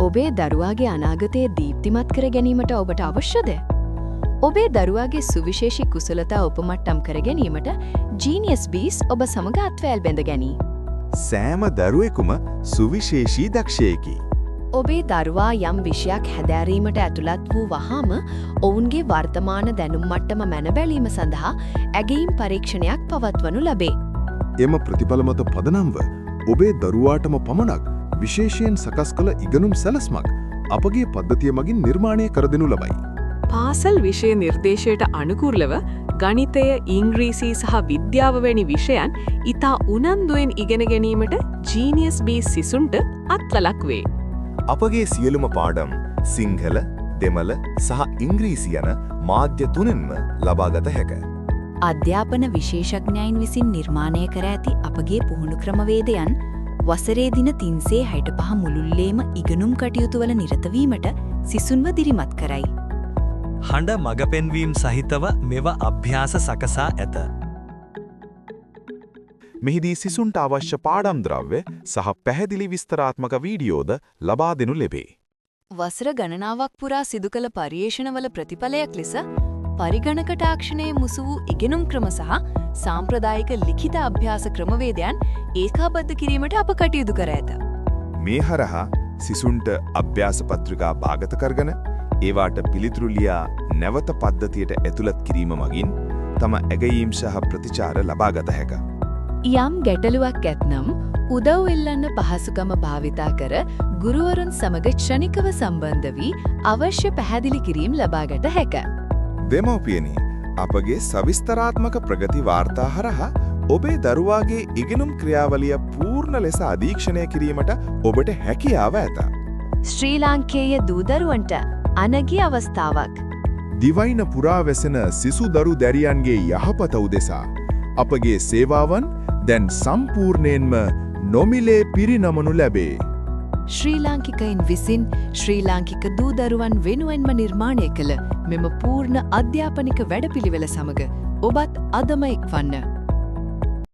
ඔබේ දරුවාගේ අනාගතය දීප්තිමත් කර ගැනීමට ඔබට අවශ්‍යද? ඔබේ දරුවාගේ සුවිශේෂී කුසලතා උපමට්ටම් කර ගැනීමට Genius Bees ඔබ සමග අත්වැල් බැඳ ගනී. සෑම දරුවෙකුම සුවිශේෂී දක්ෂයෙකි. ඔබේ දරුවා යම් විෂයක් හැදෑරීමට ඇතුළත් වූ වහාම ඔවුන්ගේ වර්තමාන දැනුම් මට්ටම මැන බැලීම සඳහා ඇගීම් පරීක්ෂණයක් පවත්වනු ලැබේ. එම ප්‍රතිඵල මත පදනම්ව ඔබේ දරුවාටම පමණක් විශේෂයෙන් සකස් කළ ඉගෙනුම් සැලැස්මක් අපගේ පද්ධතිය මගින් නිර්මාණය කර දෙනු ලබයි. පාසල් විෂය නිර්දේශයට අනුකූලව ගණිතය, ඉංග්‍රීසි සහ විද්‍යාව වැනි විෂයන් ඉතා උනන්දුවෙන් ඉගෙන ගැනීමට Genius Bees සිසුන්ට අත්වලක් වේ. අපගේ සියලුම පාඩම් සිංහල, දෙමළ සහ ඉංග්‍රීසි යන මාධ්‍ය තුනෙන්ම ලබාගත හැකිය. අධ්‍යාපන විශේෂඥයින් විසින් නිර්මාණය කර ඇති අපගේ පුහුණු ක්‍රමවේදයන් වසරේ දින 365 මුළුල්ලේම ඉගෙනුම් කටයුතු වල නිරත වීමට සිසුන්ව දිරිමත් කරයි. හඬ මඟ පෙන්වීම සහිතව මෙව අභ්‍යාස සකසා ඇත. මෙහිදී සිසුන්ට අවශ්‍ය පාඩම් ද්‍රව්‍ය සහ පැහැදිලි විස්තරාත්මක වීඩියෝද ලබා දෙනු ලැබේ. වසර ගණනාවක් පුරා සිදු කළ පර්යේෂණවල ප්‍රතිඵලයක් ලෙස පරිගණක තාක්ෂණයේ මුසු වූ ඉගෙනුම් ක්‍රම සහ සාම්ප්‍රදායික ලිඛිත අභ්‍යාස ක්‍රමවේදයන් ඒකාබද්ධ කිරීමට අප කටයුතු කර ඇත. මේ හරහා සිසුන්ට අභ්‍යාස පත්‍රිකා භාගත කරගෙන ඒවාට පිළිතුරු ලියා නැවත පද්ධතියට ඇතුළත් කිරීම මගින් තම ඇගයීම් සහ ප්‍රතිචාර ලබාගත හැකිය. යම් ගැටලුවක් ඇතනම් උදව් එල්ලන්න පහසුකම භාවිතා කර ගුරුවරුන් සමග ක්ෂණිකව සම්බන්ධ වී අවශ්‍ය පැහැදිලි කිරීම් ලබාගත හැකිය. දෙමව්පියනි, අපගේ සවිස්තරාත්මක ප්‍රගති වාර්තා හරහා ඔබේ දරුවාගේ ඉගෙනුම් ක්‍රියාවලිය පූර්ණ ලෙස අධීක්ෂණය කිරීමට ඔබට හැකියාව ඇත. ශ්‍රී ලාංකේය දූදරුවන්ට අනගි අවස්ථාවක්. දිවයින පුරා වැසෙන සිසු දරු දැරියන්ගේ යහපත උදෙසා අපගේ සේවාවන් දැන් සම්පූර්ණයෙන්ම නොමිලේ පිරිනමනු ලැබේ. ශ්‍රී ලාංකිකයින් විසින් ශ්‍රී ලාංකික දූදරුවන් වෙනුවෙන්ම නිර්මාණය කළ මෙම පූර්ණ අධ්‍යාපනික වැඩපිළිවෙල සමග ඔබත් අදම එක්වන්න.